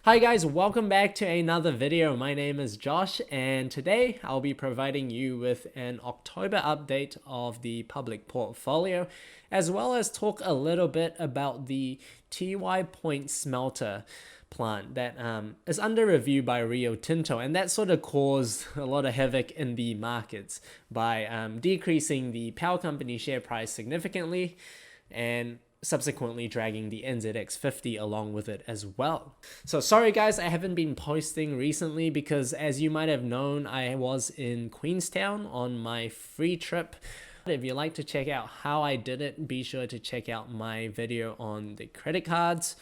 Hi guys, welcome back to another video. My name is Josh and today I'll be providing you with an October update of the public portfolio, as well as talk a little bit about the Tiwai Point Smelter plant that is under review by Rio Tinto, and that sort of caused a lot of havoc in the markets by decreasing the power company share price significantly and subsequently dragging the NZX 50 along with it as well. So sorry guys, I haven't been posting recently because, as you might have known, I was in Queenstown on my free trip. If you'd like to check out how I did it, be sure to check out my video on the credit cards.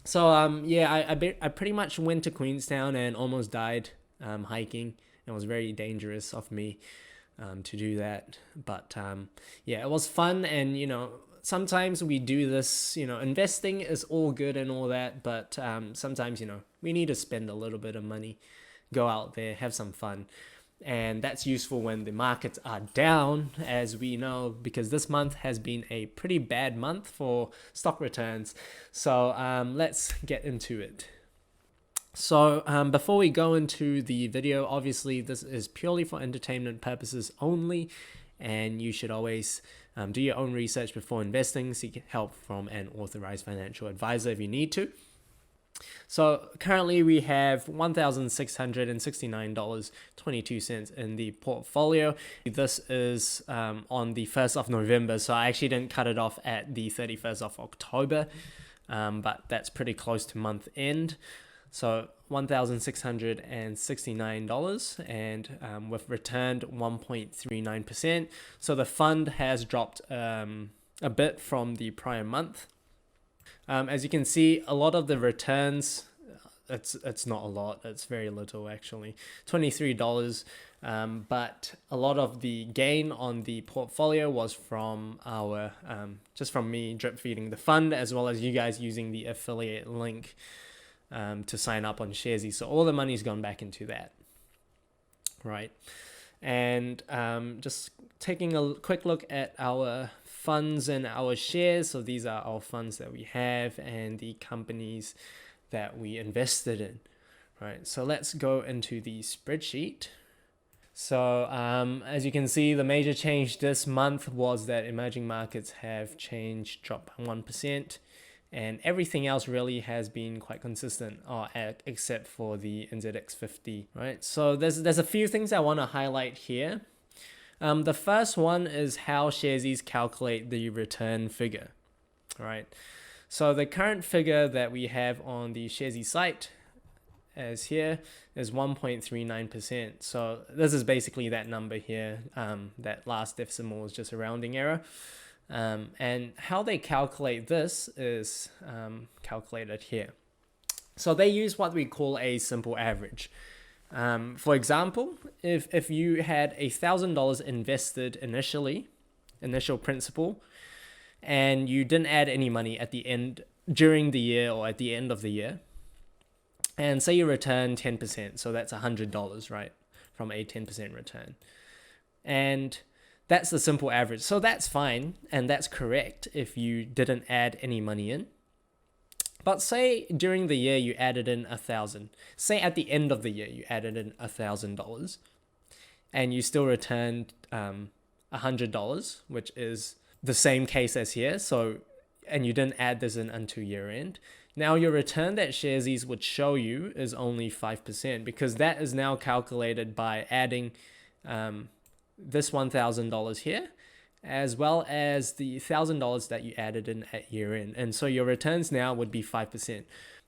So yeah, I pretty much went to Queenstown and almost died hiking. It was very dangerous of me to do that, but yeah, it was fun. And sometimes we do this, investing is all good and all that, but sometimes we need to spend a little bit of money, go out there, have some fun. And that's useful when the markets are down, as we know, because this month has been a pretty bad month for stock returns. So let's get into it. So before we go into the video, obviously this is purely for entertainment purposes only, and you should always do your own research before investing. Seek help from an authorized financial advisor if you need to. So currently we have $1,669.22 in the portfolio. This is on the 1st of November, so I actually didn't cut it off at the 31st of October, but that's pretty close to month end. So $1,669, and we've returned 1.39%. So the fund has dropped a bit from the prior month. As you can see, a lot of the returns, it's not a lot, it's very little actually, $23. But a lot of the gain on the portfolio was from our, just from me drip feeding the fund, as well as you guys using the affiliate link to sign up on Sharesies. So all the money's gone back into that, right? And just taking a quick look at our funds and our shares. So these are our funds that we have and the companies that we invested in, right? So let's go into the spreadsheet. So as you can see, the major change this month was that emerging markets have changed, dropped by 1%. And everything else really has been quite consistent, except for the NZX 50, right? So there's a few things I want to highlight here. The first one is how Sharesies calculate the return figure, right? So the current figure that we have on the Sharesies site, as here, is 1.39%. So this is basically that number here. That last decimal is just a rounding error. And how they calculate this is calculated here. So they use what we call a simple average. For example, if you had $1,000 invested initial principal, and you didn't add any money at the end, during the year or at the end of the year, and say you return 10%, so that's $100, right, from a 10% return. And that's the simple average. So that's fine, and that's correct if you didn't add any money in. But say during the year you added in $1,000. Say at the end of the year you added in $1,000, and you still returned $100, which is the same case as here. So, and you didn't add this in until year end. Now your return that Sharesies would show you is only 5%, because that is now calculated by adding this $1,000 here, as well as the $1,000 that you added in at year end. And so your returns now would be 5%.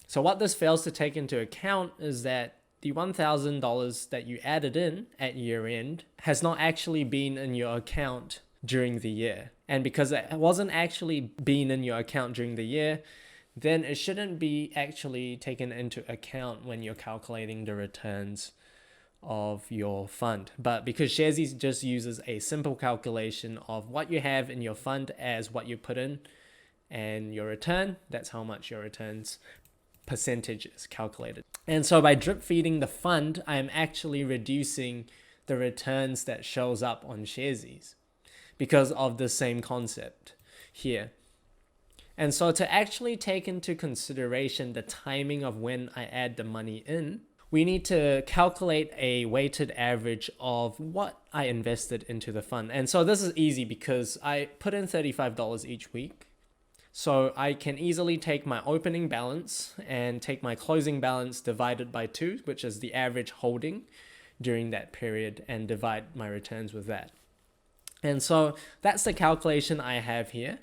So what this fails to take into account is that the $1,000 that you added in at year end has not actually been in your account during the year. And because it wasn't actually been in your account during the year, then it shouldn't be actually taken into account when you're calculating the returns of your fund. But because Sharesies just uses a simple calculation of what you have in your fund as what you put in and your return, that's how much your returns percentage is calculated. And so by drip feeding the fund, I'm actually reducing the returns that shows up on Sharesies because of the same concept here. And so to actually take into consideration the timing of when I add the money in, we need to calculate a weighted average of what I invested into the fund. And so this is easy because I put in $35 each week. So I can easily take my opening balance and take my closing balance divided by 2, which is the average holding during that period, and divide my returns with that. And so that's the calculation I have here.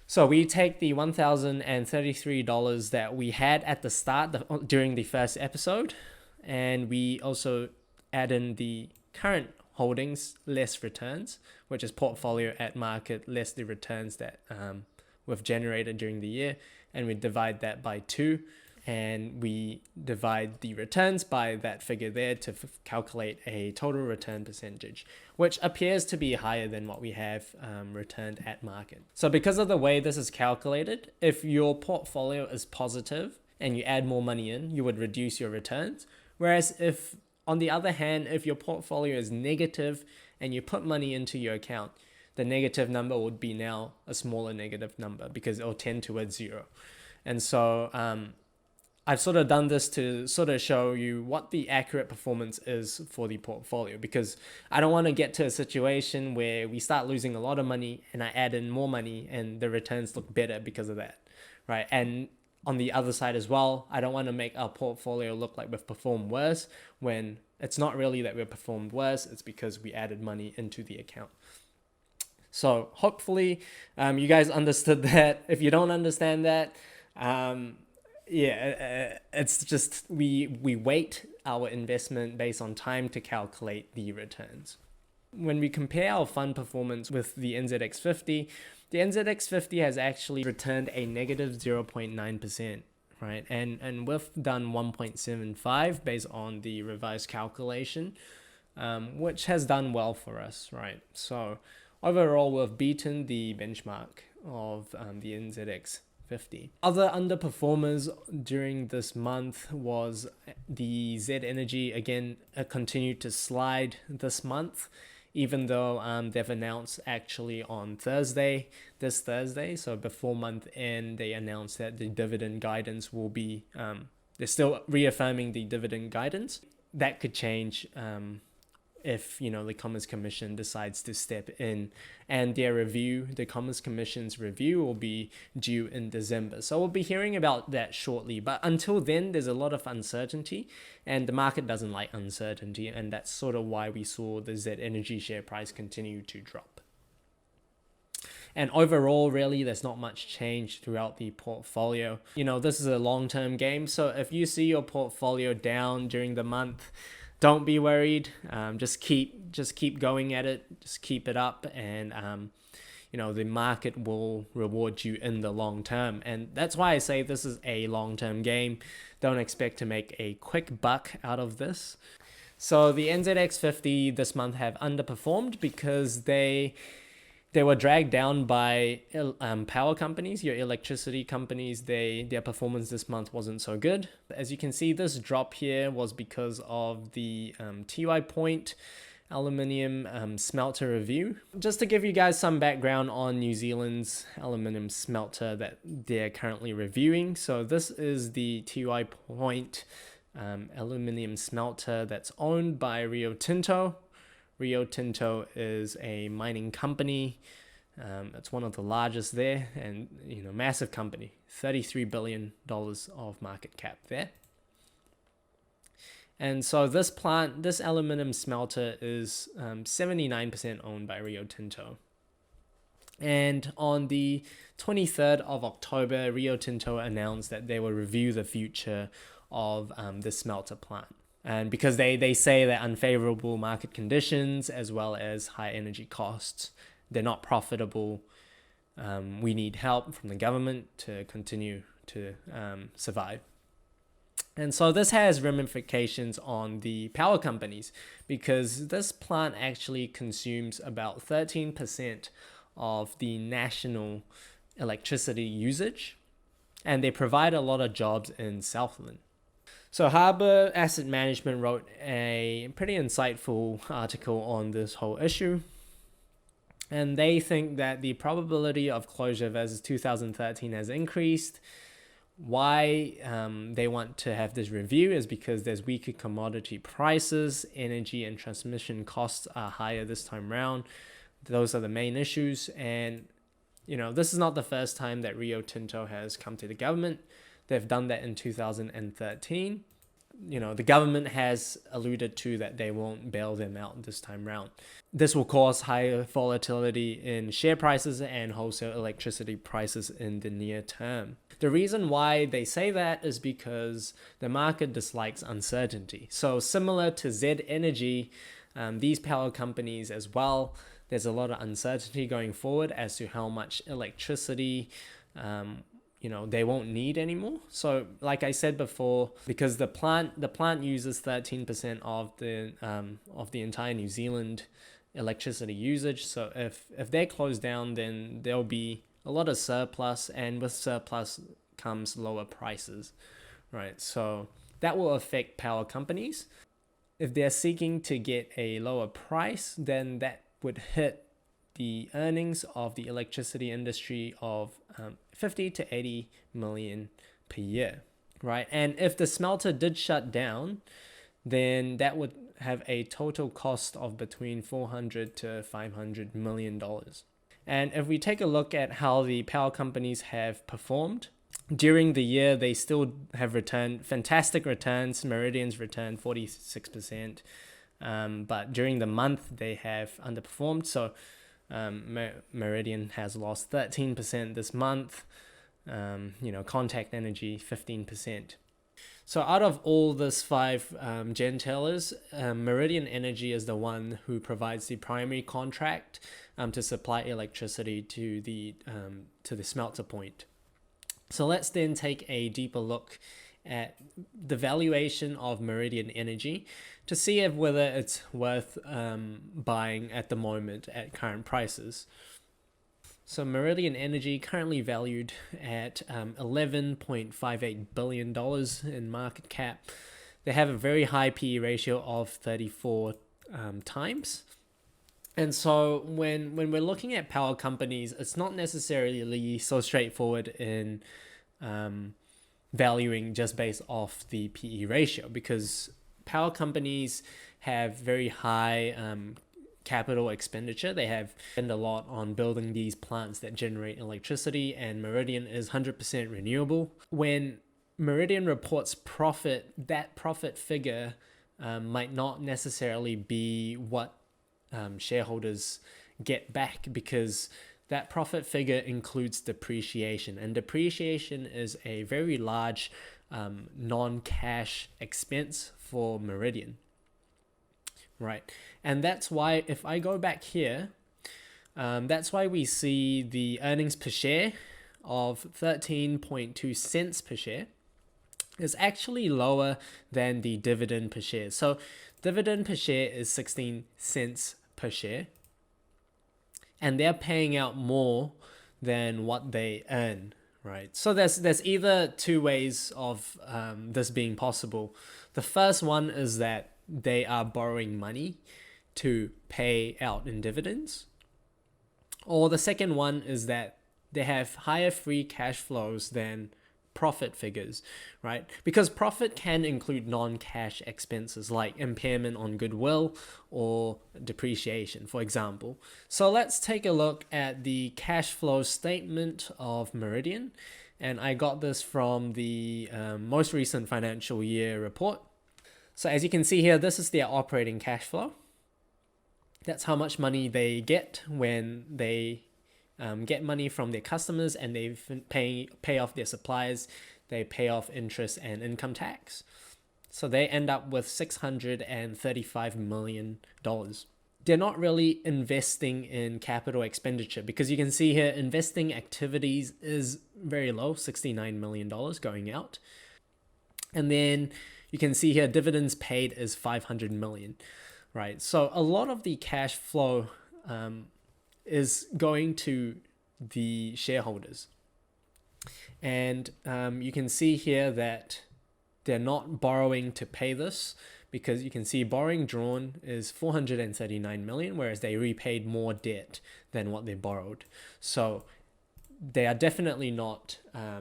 So we take the $1,033 that we had at the start during the first episode, and we also add in the current holdings less returns, which is portfolio at market less the returns that we've generated during the year, and we divide that by 2, and we divide the returns by that figure there to calculate a total return percentage, which appears to be higher than what we have returned at market. So because of the way this is calculated, if your portfolio is positive and you add more money in, you would reduce your returns. Whereas if, on the other hand, if your portfolio is negative and you put money into your account, the negative number would be now a smaller negative number because it will tend towards 0. And so I've sort of done this to sort of show you what the accurate performance is for the portfolio, because I don't want to get to a situation where we start losing a lot of money and I add in more money and the returns look better because of that, right? And on the other side as well, I don't want to make our portfolio look like we've performed worse when it's not really that we've performed worse, it's because we added money into the account. So hopefully you guys understood that. If you don't understand that, it's just we weight our investment based on time to calculate the returns. When we compare our fund performance with the NZX50, the NZX50 has actually returned a negative 0.9%, right? And we've done 1.75 based on the revised calculation, which has done well for us, right? So overall, we've beaten the benchmark of the NZX50. Other underperformers during this month was the Z Energy. Again, continued to slide this month, even though they've announced actually on this Thursday, so before month end, they announced that the dividend guidance will be, they're still reaffirming the dividend guidance. That could change if the Commerce Commission decides to step in, and the Commerce Commission's review will be due in December. So we'll be hearing about that shortly. But until then, there's a lot of uncertainty, and the market doesn't like uncertainty, and that's sort of why we saw the Z Energy share price continue to drop. And overall, really, there's not much change throughout the portfolio. This is a long-term game, so if you see your portfolio down during the month, don't be worried. Just keep going at it. Just keep it up, and the market will reward you in the long term. And that's why I say this is a long-term game. Don't expect to make a quick buck out of this. So the NZX50 this month have underperformed because they were dragged down by power companies, your electricity companies. Their performance this month wasn't so good. As you can see, this drop here was because of the Tiwai Point Aluminium Smelter review. Just to give you guys some background on New Zealand's aluminium smelter that they're currently reviewing. So this is the Tiwai Point Aluminium Smelter that's owned by Rio Tinto. Rio Tinto is a mining company. It's one of the largest there, and massive company, $33 billion of market cap there. And so this aluminum smelter is 79% owned by Rio Tinto. And on the 23rd of October, Rio Tinto announced that they will review the future of the smelter plant. And because they say that unfavorable market conditions as well as high energy costs, they're not profitable. We need help from the government to continue to survive. And so this has ramifications on the power companies, because this plant actually consumes about 13% of the national electricity usage, and they provide a lot of jobs in Southland. So Harbour Asset Management wrote a pretty insightful article on this whole issue. And they think that the probability of closure versus 2013 has increased. Why they want to have this review is because there's weaker commodity prices, energy and transmission costs are higher this time round. Those are the main issues. And this is not the first time that Rio Tinto has come to the government. They've done that in 2013. The government has alluded to that they won't bail them out this time round. This will cause higher volatility in share prices and wholesale electricity prices in the near term. The reason why they say that is because the market dislikes uncertainty. So similar to Z Energy, these power companies as well, there's a lot of uncertainty going forward as to how much electricity they won't need anymore. So like I said before, because the plant uses 13% of the entire New Zealand electricity usage. So if they close down, then there'll be a lot of surplus, and with surplus comes lower prices, right? So that will affect power companies. If they're seeking to get a lower price, then that would hit the earnings of the electricity industry of 50 to 80 million per year, right? And if the smelter did shut down, then that would have a total cost of between $400 to $500 million. And if we take a look at how the power companies have performed, during the year, they still have returned fantastic returns. Meridian's returned 46%, but during the month, they have underperformed. So Meridian has lost 13% this month. Contact Energy 15%. So out of all this 5 gentailers, Meridian Energy is the one who provides the primary contract to supply electricity to the smelter point. So let's then take a deeper look at the valuation of Meridian Energy to see whether it's worth buying at the moment at current prices. So Meridian Energy currently valued at $11.58 billion in market cap. They have a very high PE ratio of 34 times. And so when we're looking at power companies, it's not necessarily so straightforward in valuing just based off the PE ratio, because power companies have very high capital expenditure. They have spent a lot on building these plants that generate electricity, and Meridian is 100% renewable. When Meridian reports profit, that profit figure might not necessarily be what shareholders get back, because that profit figure includes depreciation, and depreciation is a very large non-cash expense for Meridian, right? And that's why, if I go back here, that's why we see the earnings per share of 13.2 cents per share is actually lower than the dividend per share. So dividend per share is 16 cents per share, and they're paying out more than what they earn, right? So there's either two ways of this being possible. The first one is that they are borrowing money to pay out in dividends, or the second one is that they have higher free cash flows than profit figures, right? Because profit can include non-cash expenses like impairment on goodwill or depreciation, for example. So let's take a look at the cash flow statement of Meridian, and I got this from the most recent financial year report. So as you can see here, this is their operating cash flow. That's how much money they get when they get money from their customers, and they pay off their suppliers. They pay off interest and income tax. So they end up with $635 million. They're not really investing in capital expenditure, because you can see here investing activities is very low, $69 million going out. And then you can see here dividends paid is $500 million, right? So a lot of the cash flow is going to the shareholders. And you can see here that they're not borrowing to pay this, because you can see borrowing drawn is 439 million, whereas they repaid more debt than what they borrowed. So they are definitely not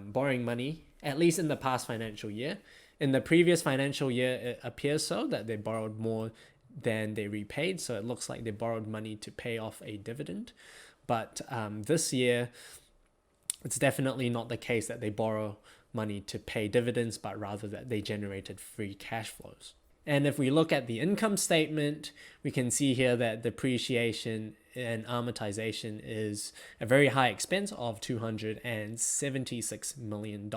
borrowing money, at least in the past financial year. In the previous financial year, it appears so that they borrowed more than they repaid. So it looks like they borrowed money to pay off a dividend. But this year, it's definitely not the case that they borrow money to pay dividends, but rather that they generated free cash flows. And if we look at the income statement, we can see here that depreciation and amortization is a very high expense of $276 million.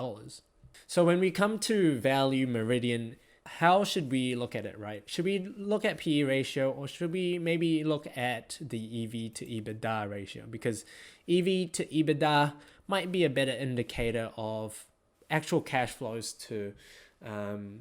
So when we come to value Meridian, how should we look at it, right? Should we look at PE ratio, or should we maybe look at the EV to EBITDA ratio? Because EV to EBITDA might be a better indicator of actual cash flows to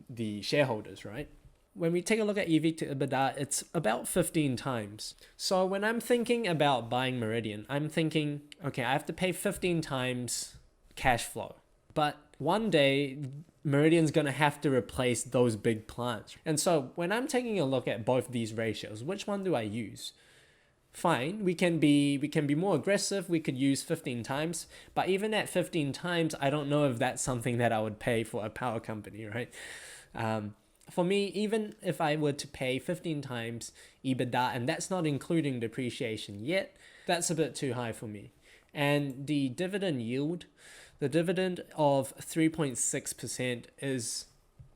the shareholders, right? When we take a look at EV to EBITDA, it's about 15 times. So when I'm thinking about buying Meridian, I'm thinking, okay, I have to pay 15 times cash flow. But one day, Meridian's going to have to replace those big plants. And so when I'm taking a look at both these ratios, which one do I use? Fine, we can be more aggressive. We could use 15 times, but even at 15 times, I don't know if that's something that I would pay for a power company, right? For me, even if I were to pay 15 times EBITDA, and that's not including depreciation yet, that's a bit too high for me. And the dividend yield, the dividend of 3.6% is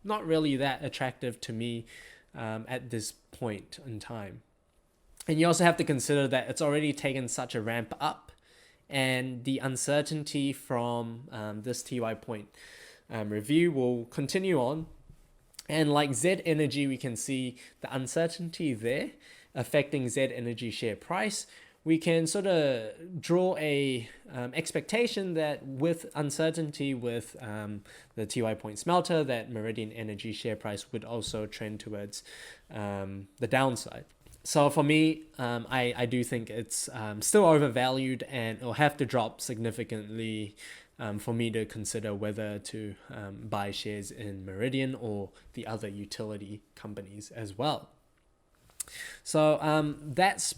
not really that attractive to me at this point in time. And you also have to consider that it's already taken such a ramp up, and the uncertainty from this Tiwai Point review will continue on. And like Z Energy, we can see the uncertainty there affecting Z Energy share price. We can sort of draw a expectation that with uncertainty with the Tiwai Point Smelter, that Meridian Energy share price would also trend towards the downside. So for me, I do think it's still overvalued, and it'll have to drop significantly for me to consider whether to buy shares in Meridian or the other utility companies as well. So that's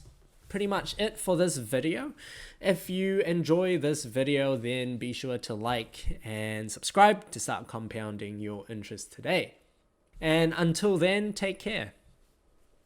pretty much it for this video. If you enjoy this video, then be sure to like and subscribe to start compounding your interest today. And until then, take care.